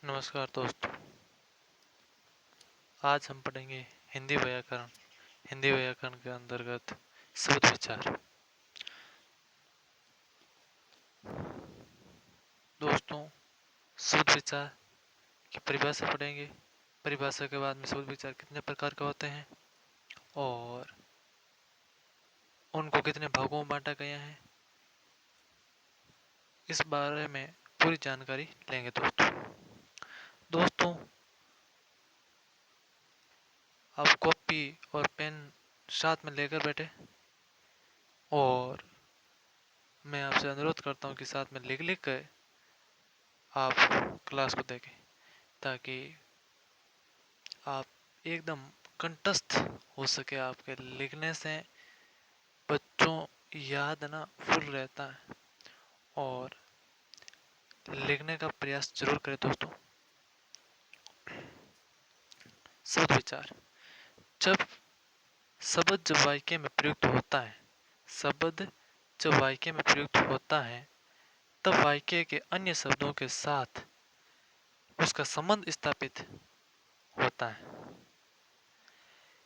नमस्कार दोस्तों। आज हम पढ़ेंगे हिंदी व्याकरण। हिंदी व्याकरण के अंतर्गत शब्द विचार। दोस्तों, शब्द विचार की परिभाषा पढ़ेंगे। परिभाषा के बाद में शब्द विचार कितने प्रकार के होते हैं और उनको कितने भागों में बांटा गया है, इस बारे में पूरी जानकारी लेंगे। दोस्तों, आप कॉपी और पेन साथ में लेकर बैठे और मैं आपसे अनुरोध करता हूँ कि साथ में लिख लिख कर आप क्लास को देखें, ताकि आप एकदम कंठस्थ हो सके। आपके लिखने से बच्चों याद ना फुल रहता है और लिखने का प्रयास जरूर करें। दोस्तों, शब्द विचार। जब वाक्य में प्रयुक्त होता है शब्द जब वाक्य में प्रयुक्त होता है तब वाक्य के अन्य शब्दों के साथ उसका संबंध स्थापित होता है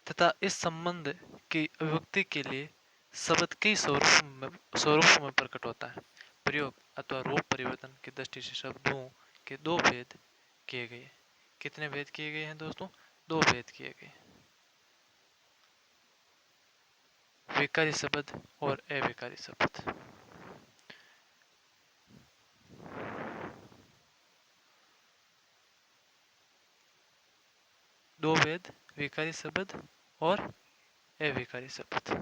तथा इस संबंध की अभिव्यक्ति के लिए शब्द कई स्वरूपों में प्रकट होता है। प्रयोग अथवा रूप परिवर्तन की दृष्टि से शब्दों के दो भेद किए गए। कितने भेद किए गए हैं दोस्तों? दो भेद किए गए, विकारी शब्द और अविकारी शब्द। दो भेद, विकारी शब्द और अविकारी शब्द।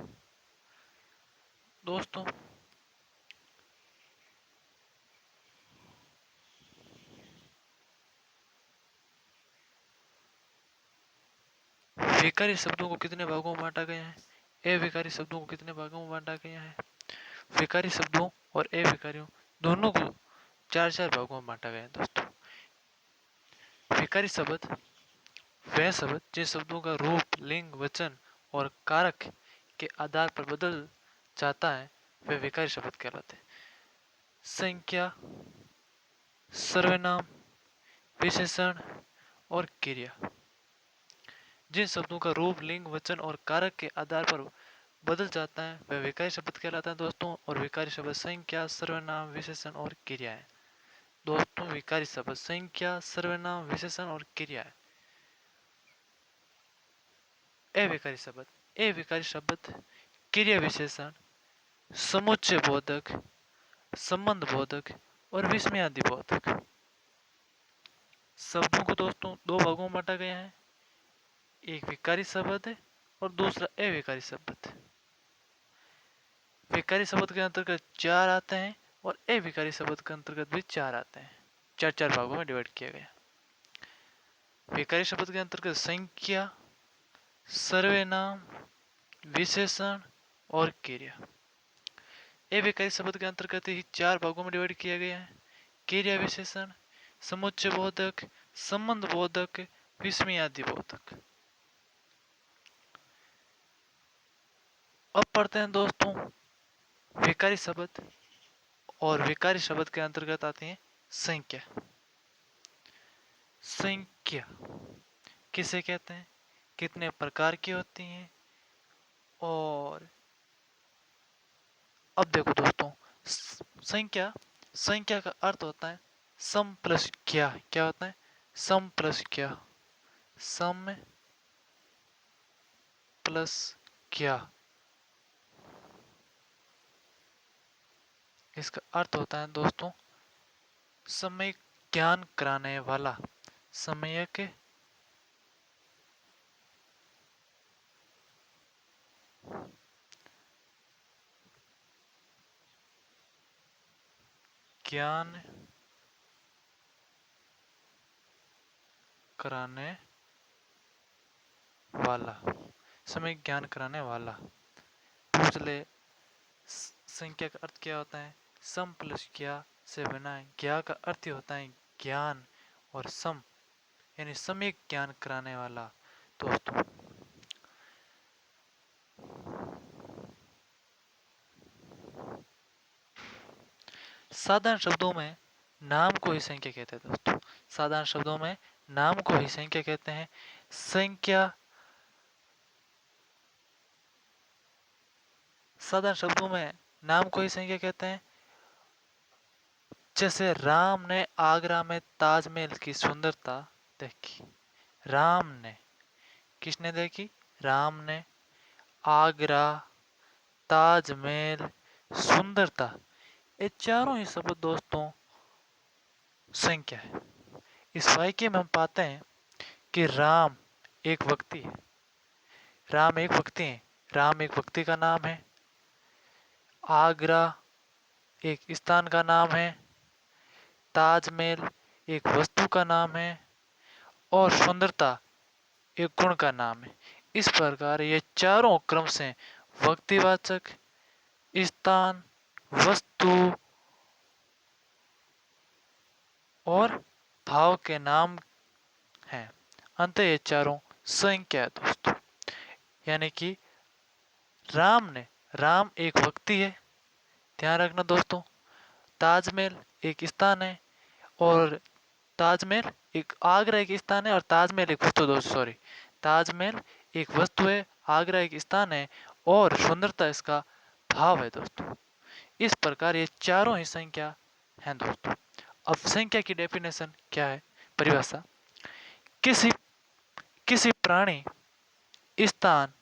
दोस्तों, विकारी शब्दों को कितने भागों में बांटा गया है, अविकारी शब्दों को कितने भागों में बांटा गया है? विकारी शब्दों और अविकारियों दोनों को चार चार भागों में बांटा गया है। दोस्तों, विकारी शब्द वह शब्द जिन शब्दों का रूप, लिंग, वचन और कारक के आधार पर बदल जाता है वे विकारी शब्द कहलाते हैं। संज्ञा, सर्वनाम, विशेषण और क्रिया जिन शब्दों का रूप, लिंग, वचन और कारक के आधार पर बदल जाता है वह विकारी शब्द कहलाता है। दोस्तों, और विकारी शब्द संज्ञा, सर्वनाम, विशेषण और क्रिया है। दोस्तों, विकारी शब्द संज्ञा, सर्वनाम, विशेषण और क्रिया है। अविकारी शब्द क्रिया विशेषण, समुच्चय बोधक, संबंध बोधक और विस्मयादि बोधक। शब्दों को दोस्तों दो भागों में बांटा गया है, एक विकारी शब्द है और दूसरा अविकारी शब्द। विकारी शब्द के अंतर्गत चार आते हैं और अविकारी शब्द के अंतर्गत भी चार आते हैं। चार चार भागों में डिवाइड किया गया। विकारी शब्द के अंतर्गत संज्ञा, सर्वनाम, विशेषण और क्रिया। अविकारी शब्द के अंतर्गत ही चार भागों में डिवाइड किया गया है, क्रिया विशेषण, समुच्चय बोधक, संबंध बोधक, विस्मयादि बोधक। अब पढ़ते हैं दोस्तों विकारी शब्द, और विकारी शब्द के अंतर्गत आती है संज्ञा। संज्ञा किसे कहते हैं, कितने प्रकार की होती हैं, और अब देखो दोस्तों, संख्या संख्या का अर्थ होता है सम प्लस क्या। क्या होता है? सम प्लस क्या। सम प्लस क्या, इसका अर्थ होता है दोस्तों समय ज्ञान कराने वाला। समयक ज्ञान कराने वाला। समय ज्ञान कराने वाला। पूछ ले संख्या का अर्थ क्या होता है? सम प्लस क्या से बना है। ज्ञा का अर्थ होता है ज्ञान, और सम यानी समय ज्ञान कराने वाला। दोस्तों, साधारण शब्दों में नाम को ही संख्या कहते हैं। दोस्तों, साधारण शब्दों में नाम को ही संख्या कहते हैं। संख्या साधारण शब्दों में नाम को ही संख्या कहते हैं। जैसे राम ने आगरा में ताजमहल की सुंदरता देखी। राम ने, किसने देखी? राम ने। आगरा, ताजमहल, सुंदरता, ये चारों ही शब्द दोस्तों संख्या है। इस वाक्य में हम पाते हैं कि राम एक व्यक्ति है। राम एक व्यक्ति है। राम एक व्यक्ति का नाम है। आगरा एक स्थान का नाम है। ताजमहल एक वस्तु का नाम है। और सुंदरता एक गुण का नाम है। इस प्रकार ये चारों क्रम से व्यक्तिवाचक, स्थान, वस्तु और भाव के नाम हैं। अंत ये चारों संख्या है दोस्तों। यानी कि राम एक व्यक्ति है, ध्यान रखना दोस्तों। ताजमहल एक स्थान है, और ताजमहल एक आगरा एक स्थान है, और ताजमहल एक वस्तु दोस्तों, सॉरी, ताजमहल एक वस्तु है, आगरा एक स्थान है, और सुंदरता इसका भाव है दोस्तों। इस प्रकार ये चारों ही संख्या हैं दोस्तों। अब संख्या की डेफिनेशन क्या है, परिभाषा? किसी किसी प्राणी, स्थान,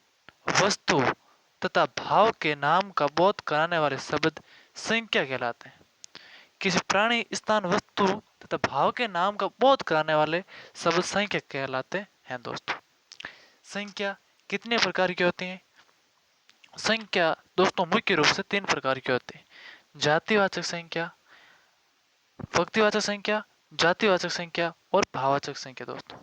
वस्तु तथा भाव के नाम का बोध कराने वाले शब्द संख्या कहलाते हैं। किसी प्राणी, स्थान, वस्तु तथा भाव के नाम का बोध कराने वाले शब्द संख्या कहलाते हैं दोस्तों। संख्या कितने प्रकार की होती है? संख्या दोस्तों मुख्य रूप से 3 प्रकार की होती है। जातिवाचक संख्या, व्यक्तिवाचक संख्या, जातिवाचक संख्या और भाववाचक संख्या दोस्तों।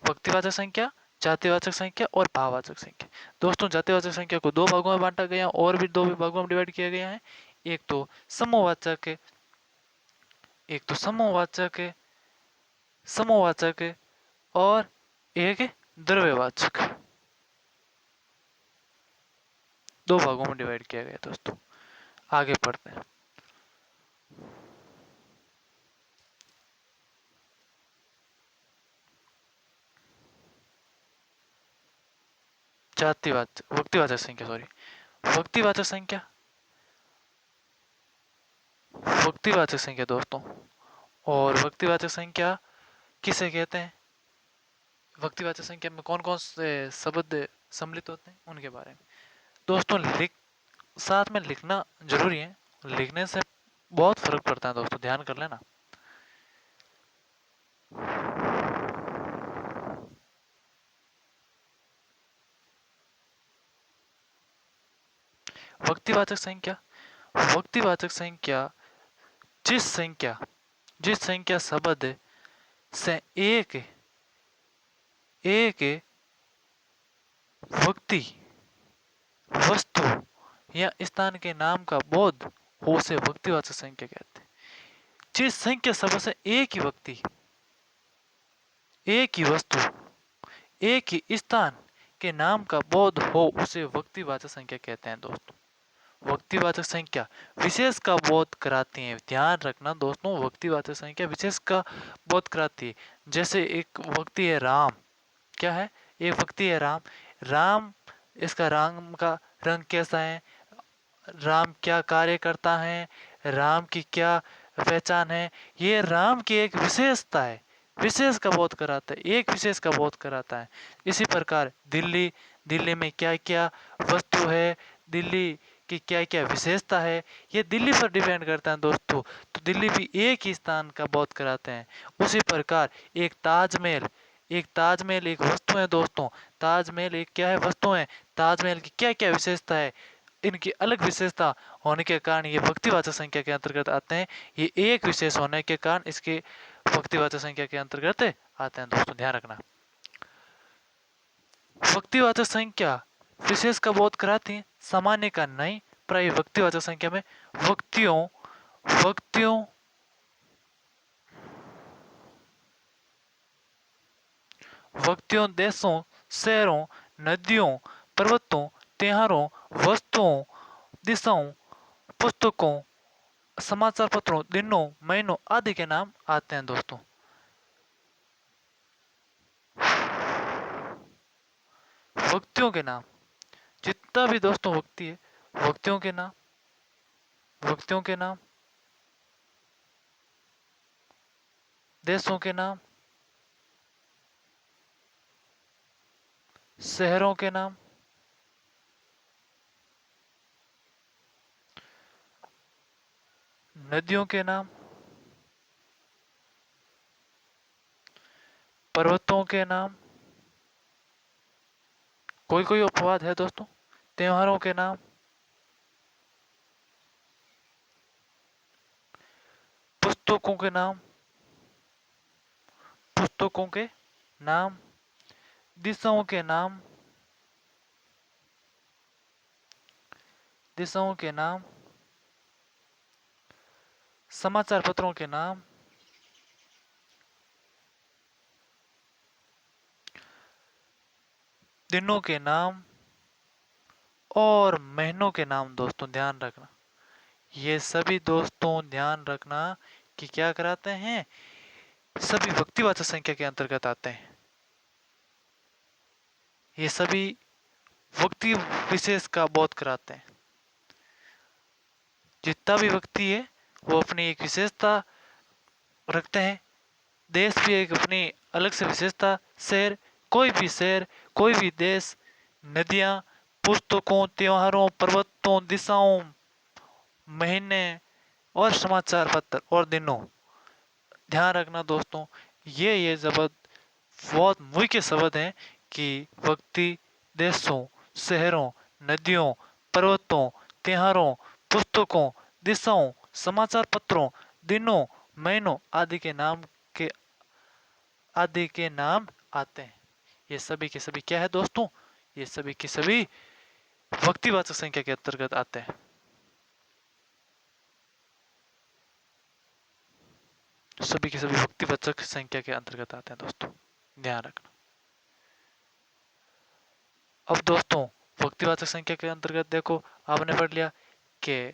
व्यक्तिवाचक संख्या, जातिवाचक संख्या और भाववाचक संख्या। दोस्तों जातिवाचक संख्या को 2 भागों में बांटा गया, और भी 2 भागों में डिवाइड किया गया है। एक तो समूहवाचक है, एक तो समूहवाचक है, और एक द्रव्यवाचक। 2 भागों में डिवाइड किया गया दोस्तों। आगे पढ़ते हैं। व्यक्तिवाचक संख्या, सॉरी, व्यक्तिवाचक संख्या, व्यक्तिवाचक संख्या दोस्तों। और व्यक्तिवाचक संख्या किसे कहते हैं? व्यक्तिवाचक संख्या में कौन कौन से शब्द सम्मिलित होते हैं उनके बारे में दोस्तों साथ में लिखना जरूरी है। लिखने से बहुत फर्क पड़ता है दोस्तों, ध्यान कर लेना। व्यक्तिवाचक संख्या, व्यक्तिवाचक संख्या जिस संख्या शब्द से एक व्यक्ति, वस्तु या स्थान के नाम का बोध हो उसे व्यक्तिवाचक संख्या कहते हैं। जिस संख्या शब्द से एक ही व्यक्ति, एक ही वस्तु, एक ही स्थान के नाम का बोध हो उसे व्यक्तिवाचक संख्या कहते हैं दोस्तों। व्यक्तिवाचक संख्या विशेष का बोध कराती है। ध्यान रखना दोस्तों, व्यक्तिवाचक संख्या विशेष का बोध कराती है। जैसे एक व्यक्ति है राम, क्या है? एक व्यक्ति है राम। राम, इसका राम का रंग कैसा है, राम क्या कार्य करता है, राम की क्या पहचान है, ये राम की एक विशेषता है। विशेष का बोध कराता है, एक विशेष का बोध कराता है। इसी प्रकार दिल्ली में क्या क्या वस्तु है, दिल्ली की क्या क्या विशेषता है, ये दिल्ली पर डिपेंड करता है दोस्तों। तो दिल्ली भी एक ही स्थान का बोध कराते हैं। उसी प्रकार एक ताजमहल एक वस्तु है दोस्तों। ताजमहल एक क्या है? वस्तु है। ताजमहल की क्या क्या विशेषता है, इनकी अलग विशेषता होने के कारण ये व्यक्तिवाचक संख्या के अंतर्गत आते हैं। ये एक विशेष होने के कारण इसके व्यक्तिवाचक संख्या के अंतर्गत आते हैं दोस्तों, ध्यान रखना। व्यक्तिवाचक संख्या विशेष का बोध कराती है, सामान्य का नहीं। प्राय व्यक्तिवाचक संख्या में व्यक्तियों देशों, शहरों, नदियों, पर्वतों, त्योहारों, वस्तुओं, दिशाओं, पुस्तकों, समाचार पत्रों, दिनों, महीनों आदि के नाम आते हैं दोस्तों। व्यक्तियों के नाम, जितना भी दोस्तों व्यक्ति है, व्यक्तियों के नाम, व्यक्तियों के नाम, देशों के नाम, शहरों के नाम, नदियों के नाम, पर्वतों के नाम, कोई कोई अपवाद है दोस्तों, त्योहारों के नाम, पुस्तकों के नाम, पुस्तकों के नाम, दिशाओं के नाम, दिशाओं के नाम, समाचार पत्रों के नाम, दिनों के नाम और महीनों के नाम दोस्तों ध्यान रखना। ये सभी दोस्तों ध्यान रखना कि क्या कराते हैं, सभी व्यक्तिवाचक संख्या के अंतर्गत आते हैं। ये सभी व्यक्ति विशेष का बोध कराते हैं। जितना भी व्यक्ति है वो अपनी एक विशेषता रखते हैं। देश भी एक अपनी अलग से विशेषता, शहर, कोई भी शहर, कोई भी देश, नदियां, पुस्तकों, त्योहारों, पर्वतों, दिशाओं, महीने और समाचार पत्र और दिनों। ध्यान रखना दोस्तों, ये शब्द बहुत मुख्य शब्द हैं कि व्यक्ति, देशों, शहरों, नदियों, पर्वतों, त्योहारों, पुस्तकों, दिशाओं, समाचार पत्रों, दिनों, महीनों के आदि के नाम आते हैं। ये सभी के सभी क्या है दोस्तों, ये सभी के सभी व्यक्तिवाचक संख्या के अंतर्गत आते हैं। सभी के सभी व्यक्तिवाचक संख्या के अंतर्गत आते हैं दोस्तों, ध्यान रखना। अब दोस्तों व्यक्तिवाचक संख्या के अंतर्गत देखो, आपने पढ़ लिया कि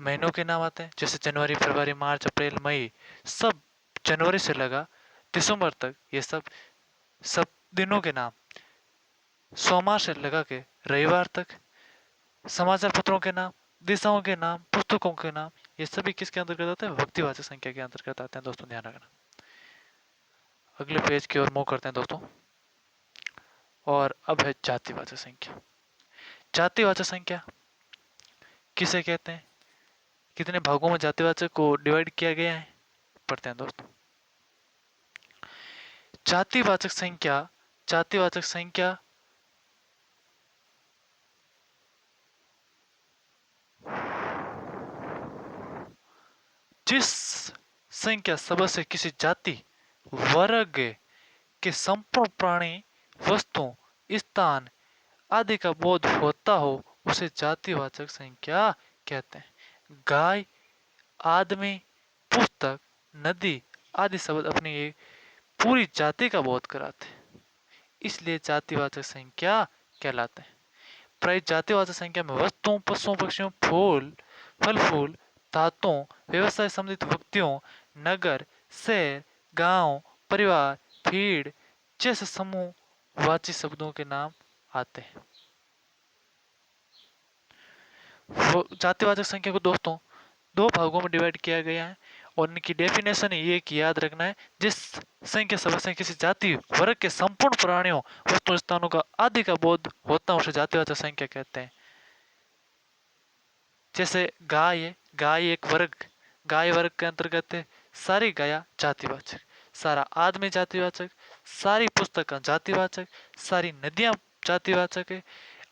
महीनों के नाम आते हैं, जैसे जनवरी, फरवरी, मार्च, अप्रैल, मई, सब जनवरी से लगा दिसंबर तक, ये सब सब दिनों के नाम, सोमवार से लगा के रविवार तक, समाचार पत्रों के नाम, दिशाओं के नाम, पुस्तकों के नाम, ये सभी किसके अंतर्गत आते हैं, व्यक्तिवाचक संख्या के अंतर्गत आते हैं दोस्तों, ध्यान रखना। अगले पेज की ओर मूव करते हैं दोस्तों, और अब है जातिवाचक संख्या। जातिवाचक संख्या किसे कहते हैं, कितने भागों में जातिवाचक को डिवाइड किया गया है, पढ़ते हैं दोस्तों। जातिवाचक संख्या, जातिवाचक संख्या जिस संख्या शब्द से किसी जाति, वर्ग के संपूर्ण प्राणी, वस्तु, स्थान आदि का बोध होता हो उसे जातिवाचक संख्या कहते हैं। गाय, आदमी, पुस्तक, नदी आदि शब्द अपनी एक पूरी जाति का बोध कराते हैं, इसलिए जातिवाचक संख्या कहलाते हैं। प्राय जातिवाचक संख्या में वस्तुओं, पशुओं, पक्षियों, फल फूल, धातुओं, व्यवसाय संबंधित व्यक्तियों, नगर, शहर, गांव, परिवार, भीड़ जैसे समूहवाची शब्दों के नाम आते हैं। जातिवाचक संख्या को दोस्तों दो भागों में डिवाइड किया गया है, और इनकी डेफिनेशन ये कि याद रखना है, जिस संख्या सदस्य किसी जाति, वर्ग के संपूर्ण प्राणियों, वस्तु, स्थानों का आदि का बोध होता है उसे जातिवाचक संख्या कहते हैं। जैसे गाय है, गाय एक वर्ग, गाय वर्ग के अंतर्गत है, सारी गाया जातिवाचक, सारा आदमी जातिवाचक, सारी पुस्तक जातिवाचक, सारी नदियां जातिवाचक है।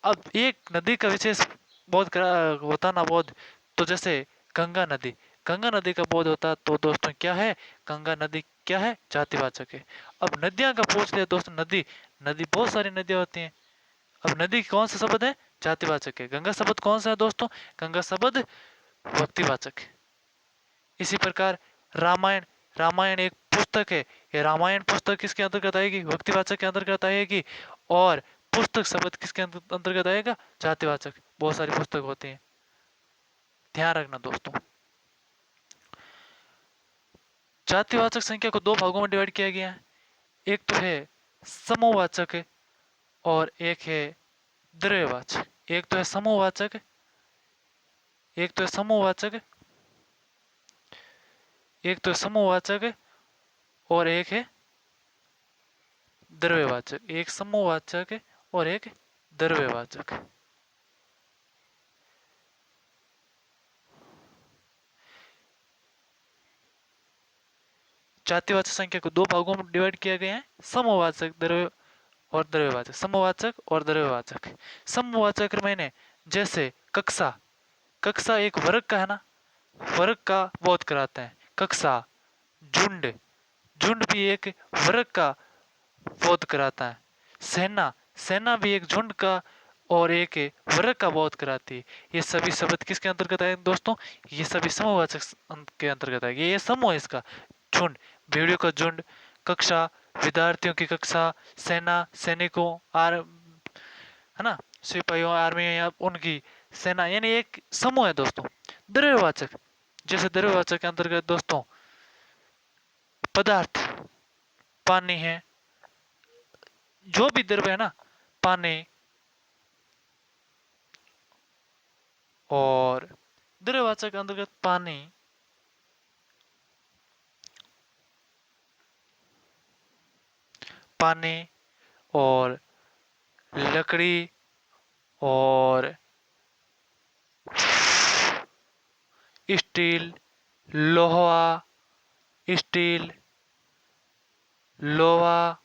अब एक नदी का विशेष बोध होता ना बोध, तो जैसे गंगा नदी, गंगा नदी का बोध होता तो दोस्तों क्या है, गंगा नदी क्या है, जातिवाचक है। अब नदियां का पूछ लिया दोस्तों, नदी, नदी बहुत सारी नदियां होती हैं। अब नदी कौन सा शब्द है, जातिवाचक है। गंगा शब्द कौन सा है दोस्तों, गंगा शब्द व्यक्तिवाचक है। इसी प्रकार रामायण, रामायण एक पुस्तक है, ये रामायण पुस्तक किसके अंतर्गत आएगी, व्यक्तिवाचक के अंतर्गत आएगी। और पुस्तक शब्द किसके अंतर्गत आएगा, जातिवाचक। बहुत सारी पुस्तक होती हैं, ध्यान रखना दोस्तों। जातिवाचक संख्या को दो भागों में डिवाइड किया गया है, एक तो है समूहवाचक है और एक है द्रव्यवाचक। एक तो है समूहवाचक, एक तो है समूहवाचक, एक तो है समूहवाचक और एक है द्रव्यवाचक। एक समूहवाचक है और एक द्रव्यवाचक। जातिवाचक संख्या को दो भागों में डिवाइड किया गया है, समूहवाचक द्रव्य और द्रव्यवाचक। समूहवाचक और द्रव्यवाचक। समूहवाचक मैंने जैसे कक्षा, कक्षा एक वर्ग का है ना, वर्ग का बोध कराते हैं। कक्षा, झुंड, झुंड भी एक वर्ग का बोध कराता है। सेना, सेना भी एक झुंड का और एक वर्ग का बोध कराती है। ये सभी शब्द किसके अंतर्गत आए दोस्तों? ये सभी समूहवाचक के अंतर्गत आएंगे। ये समूह है इसका। झुंड, भेड़ियों का झुंड, कक्षा, विद्यार्थियों की कक्षा, सेना, सैनिकों, है ना, सिपाहियों, आर्मी या उनकी सेना, यानी एक समूह है दोस्तों। द्रव्यवाचक, जैसे द्रव्यवाचक के अंतर्गत दोस्तों पदार्थ, पानी है, जो भी द्रव्य है ना, पानी, और द्रव्यवाचक के अंतर्गत पानी, पानी और लकड़ी और स्टील, लोहा, स्टील, लोहा,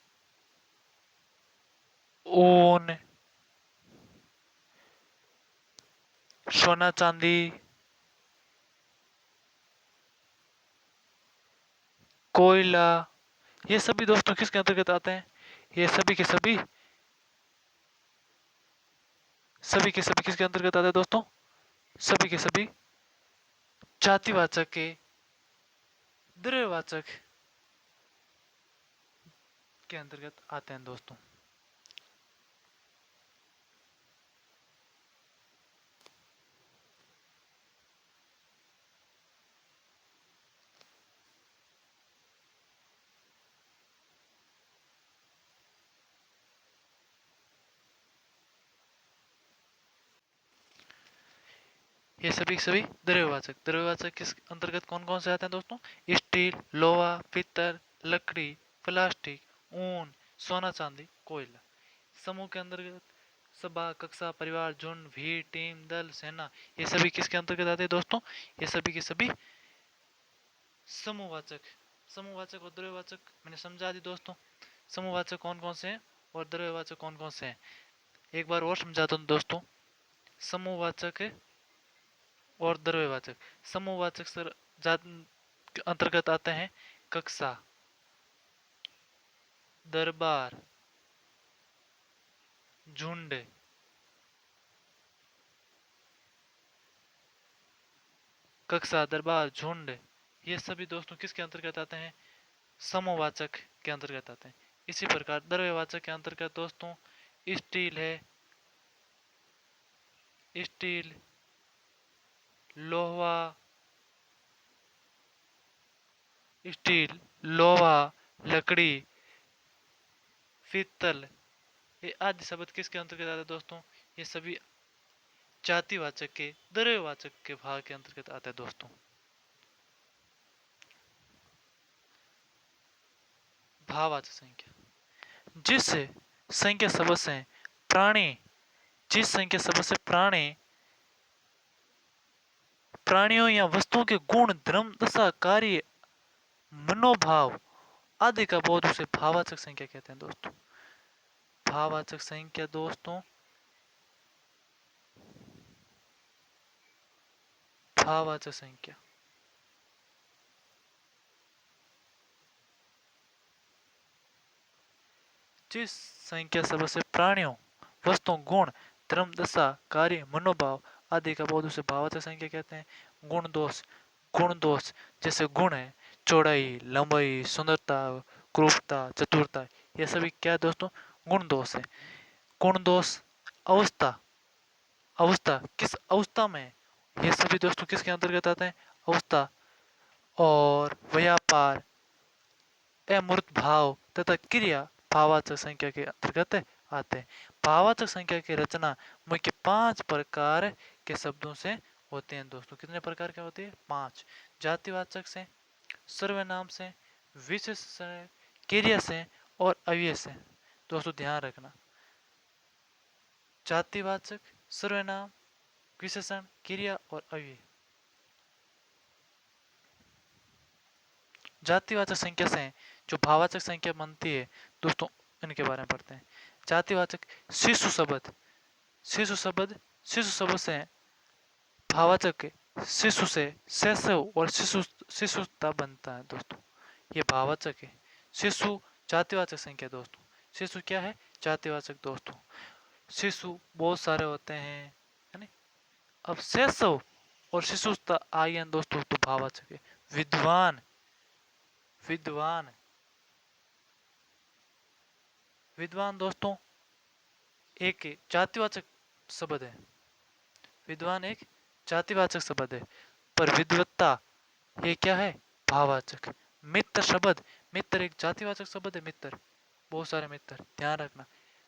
ऊन, सोना चांदी, कोयला, ये सभी दोस्तों किसके अंतर्गत आते हैं? ये सभी के सभी, सभी के सभी किसके अंतर्गत आते हैं दोस्तों? सभी के सभी जातिवाचक के, द्रव्यवाचक के अंतर्गत आते हैं दोस्तों। ये सभी सभी द्रव्यवाचक। द्रव्यवाचक किस अंतर्गत कौन कौन से आते हैं दोस्तों? स्टील, लोहा, पीतल, लकड़ी, प्लास्टिक, ऊन, सोना चांदी, कोयला। समूह के अंतर्गत सभा, कक्षा, परिवार, झुंड, भीड़, टीम, दल, सेना, ये सभी किसके अंतर्गत आते हैं दोस्तों? ये सभी के सभी समूहवाचक। समूहवाचक और द्रव्यवाचक मैंने समझा दी दोस्तों। समूहवाचक कौन कौन से हैं और द्रव्यवाचक कौन कौन से हैं, एक बार और समझाता हूँ दोस्तों। समूहवाचक और द्रव्यवाचक। समूहवाचक सर अंतर्गत आते हैं कक्षा, दरबार, झुंड, कक्षा, दरबार, झुंड, ये सभी दोस्तों किसके अंतर्गत आते हैं? समूहवाचक के अंतर्गत आते हैं। इसी प्रकार द्रव्यवाचक के अंतर्गत दोस्तों स्टील है, स्टील, लोहा, स्टील, लोहा, लकड़ी, पीतल, ये आदि शब्द किसके अंतर्गत आते हैं दोस्तों? ये सभी जातिवाचक के, द्रव्यवाचक के भाग के अंतर्गत आते हैं दोस्तों। भाववाचक संख्या, जिस संख्या शब्द से प्राणी, जिस संख्या शब्द से प्राणी, प्राणियों या वस्तुओं के गुण, धर्म, दशा, कार्य, मनोभाव आदि का बोध, उसे भाववाचक संख्या कहते हैं दोस्तों। भाववाचक संख्या दोस्तों, भाववाचक संख्या जिस संख्या शब्द से प्राणियों, वस्तुओं, गुण, धर्म, दशा, कार्य, मनोभाव आदि का बोध, उसे भाववाचक संख्या कहते हैं। गुण दोष, गुण दोष जैसे गुण है चौड़ाई, लंबाई, सुंदरता, क्रूरता, चतुरता, ये सभी क्या है दोस्तों? गुण दोष है। गुण दोष, अवस्था, अवस्था किस अवस्था में है? ये सभी दोस्तों किसके अंतर्गत आते हैं? अवस्था। और व्यापार, अमूर्त भाव तथा क्रिया भाववाचक संख्या के अंतर्गत आते हैं। भाववाचक संख्या की रचना मुख्य 5 प्रकार के शब्दों से होते हैं दोस्तों। कितने प्रकार के होते हैं? 5। जातिवाचक से, सर्वनाम से, विशेषण से, क्रिया से और अव्यय से। दोस्तों ध्यान रखना, जातिवाचक, सर्वनाम, विशेषण, क्रिया और अव्यय। जातिवाचक संख्या से जो भाववाचक संख्या बनती है दोस्तों, इनके बारे में पढ़ते हैं। जातिवाचक शिशु शब्द, शिशु शब्द, शिशु शब्द से भाववाचक शिशु से शैशव और शिशुता बनता है दोस्तों। ये भाववाचक है। शिशु जातिवाचक संख्या दोस्तों। शिशु क्या है? जातिवाचक दोस्तों। शिशु बहुत सारे होते हैं, है ना। अब शैशव और शिशुता आए दोस्तों तो भाववाचक है। विद्वान, विद्वान, विद्वान दोस्तों एक जातिवाचक शब्द है। विद्वान एक जातिवाचक शब्द है, पर विद्वत्ता ये क्या है? भाववाचक। मित्र शब्द, मित्र एक जातिवाचक शब्द है। मित्र, बहुत सारे मित्र, ध्यान रखना।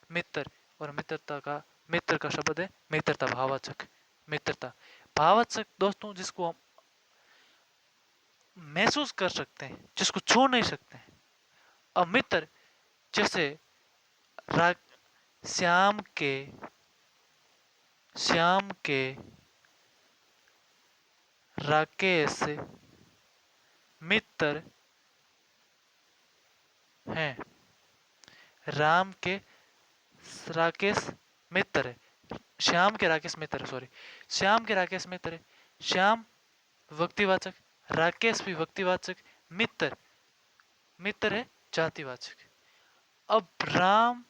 मित्र और मित्रता का, मित्र का शब्द है मित्रता, भाववाचक। मित्रता भाववाचक दोस्तों जिसको हम महसूस कर सकते हैं, जिसको छू नहीं सकते हैं। अब मित्र जैसे रा, श्याम के, श्याम के राकेश मित्र हैं। राम के राकेश मित्र है। श्याम के राकेश मित्र है, सॉरी, श्याम के राकेश मित्र है। श्याम व्यक्तिवाचक, राकेश भी व्यक्तिवाचक, मित्र, मित्र है जातिवाचक। अब राम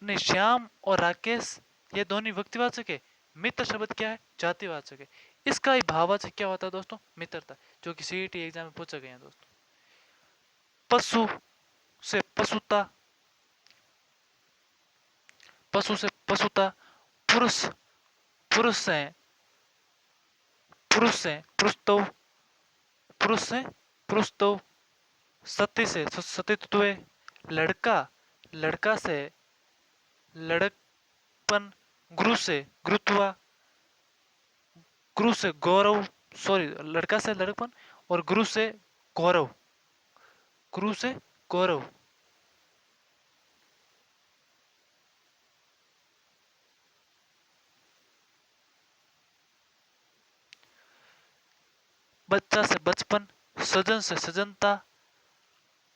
ने, श्याम और राकेश ये दोनों व्यक्तिवाचक है। मित्र शब्द क्या है? जातिवाचक है। इसका ही भाववाचक क्या होता है दोस्तों? मित्रता, जो कि सीईटी एग्जाम में पूछा गया है दोस्तों। पशु से पशुता, पशु से पशुता। पुरुष, पुरुष से पुरुष से पुरुषत्व, पुरुष से पुरुषत्व। सती से सतीत्व। लड़का, लड़का से लड़कपन। गुरु से गुरुत्व, गुरु से गौरव, सॉरी, लड़का से लड़कपन और गुरु से गौरव, गुरु से गौरव। बच्चा से बचपन, सजन से सजनता,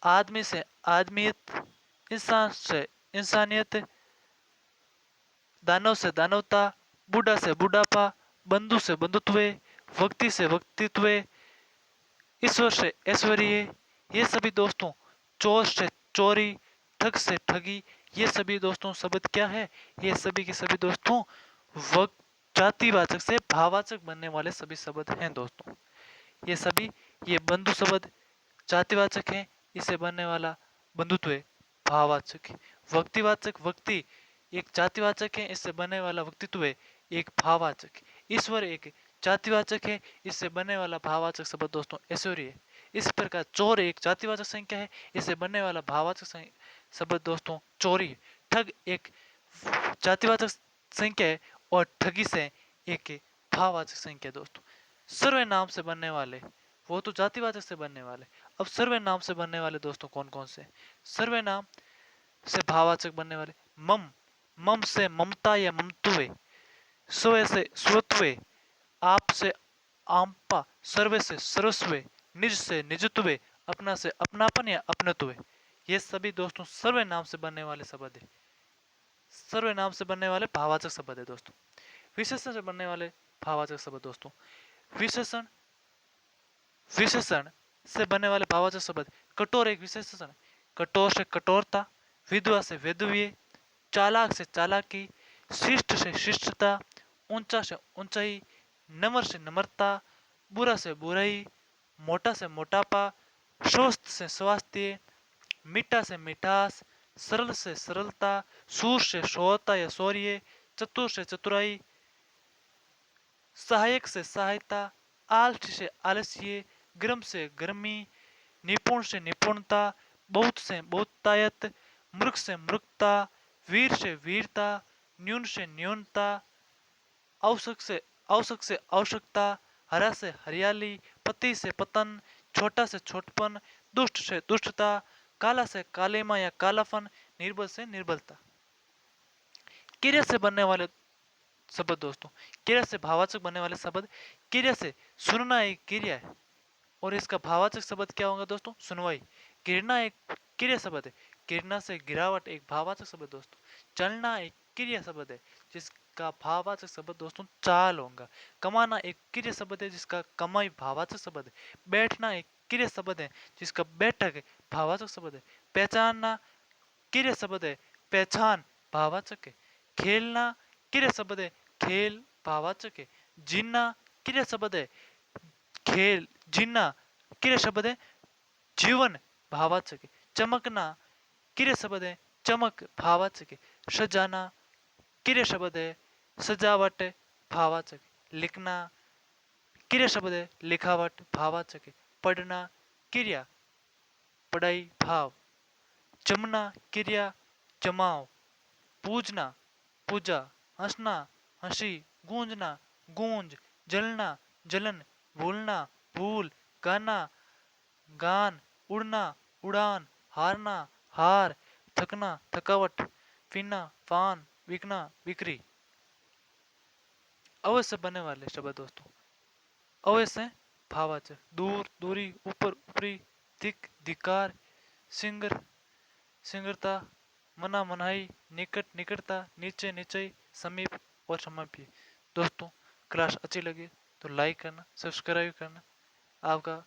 आदमी से आदमियत, इंसान से इंसानियत, दानव से दानवता, बूढ़ा से बुढ़ापा, बंधु से बंधुत्व, व्यक्ति से व्यक्तित्व, ईश्वर से ऐश्वर्य। ये सभी दोस्तों, चोर से चोरी, ठग से ठगी, ये सभी दोस्तों शब्द क्या है? ये सभी के सभी दोस्तों वक्त जातिवाचक से भाववाचक बनने वाले सभी शब्द हैं दोस्तों। ये सभी, ये बंधु शब्द जातिवाचक है, इससे बनने वाला बंधुत्व भाववाचक है। व्यक्तिवाचक व्यक्ति एक जातिवाचक है, इससे बनने वाला व्यक्तित्व एक भाववाचक। ईश्वर एक जातिवाचक है, इससे बनने वाला भाववाचक शब्द दोस्तों ऐश्वर्य है। इस प्रकार चोर एक जातिवाचक संख्या है, इससे बनने वाला भाववाचक शब्द दोस्तों चोरी है। ठग एक जातिवाचक संख्या है और ठगी से एक भाववाचक संख्या दोस्तों। सर्वनाम से बनने वाले, वो तो जातिवाचक से बनने वाले। अब सर्वनाम से बनने वाले दोस्तों कौन कौन से? सर्वनाम से भाववाचक बनने वाले, मम, मम से ममता या ममत्व, स्व से स्वत्व, आप से आम्पा, सर्वे से सर्वस्व, निज से निजत्व, अपना से अपनापन या अपनत्व। ये सभी दोस्तों सर्वनाम से बनने वाले शब्द है। सर्वनाम से बनने वाले भाववाचक शब्द है दोस्तों। विशेषण से बनने वाले भाववाचक शब्द दोस्तों, विशेषण, विशेषण से बनने वाले भाववाचक शब्द, कठोर एक विशेषण, कठोर से कठोरता, विधवा से वेदव्य, चालाक से चालाकी, शिष्ट से शिष्टता, ऊंचा से ऊंचाई, नम्र से नम्रता, बुरा से बुराई, मोटा से मोटापा, स्वस्थ से स्वास्थ्य, मीठा से मिठास, सरल से सरलता, सूर से शौर्यता या शौर्य, चतुर से चतुराई, सहायक से सहायता, आलसी से आलस्य, गर्म से गर्मी, निपुण से निपुणता, बहुत से बहुतायत, मूर्ख से मूर्खता, वीर से वीरता, न्यून से न्यूनता, आवश्यक से आवश्यकता, हरा से हरियाली, पति से पतन, छोटा से छोटपन, दुष्ट से दुष्टता, काला से कालेमा या कालापन, निर्बल से निर्बलता। क्रिया से बनने वाले शब्द दोस्तों, क्रिया से भाववाचक बनने वाले शब्द, क्रिया से सुनना एक क्रिया है और इसका भाववाचक शब्द क्या होगा दोस्तों, सुनवाई। गिरना एक क्रिया शब्द है, गिरना से गिरावट एक भाववाचक शब्द है दोस्तों। चलना एक क्रिया शब्द है जिसका भाववाचक शब्द दोस्तों चाल होगा। कमाना एक क्रिया शब्द है जिसका कमाई भाववाचक शब्द है। बैठना एक क्रिया शब्द है जिसका बैठक है भाववाचक शब्द है। पहचानना क्रिया शब्द है, पहचान भाववाचक है। खेलना क्रिया शब्द है, खेल भाववाचक है। जीना क्रिया शब्द है, खेल जीना क्रिया शब्द है, जीवन भाववाचक है। चमकना क्रिया शब्द है, चमक भाववाचक है। सजाना क्रिया शब्द है, सजावट भाववाचक है। लिखना क्रिया शब्द है, लिखावट भाववाचक है। पढ़ना क्रिया, पढ़ाई भाव। जमना क्रिया, जमाव। पूजना पूजा। हंसना हंसी, गूंजना गूंज। जलना जलन, भूलना भूल। गाना गान, उड़ना उड़ान। हारना हार, थकना थकावट। पीना पान, बिकना बिक्री। अवश्य बनने वाले शब्द दोस्तों, अवश्य भाववाचक, दूर दूरी, ऊपर ऊपरी, दिक धिकार, सिंगर सिंगरता, मना मनाही, निकट निकटता, नीचे नीचे, समीप और समाप्य। दोस्तों क्लास अच्छी लगी तो लाइक करना, सब्सक्राइब करना। आपका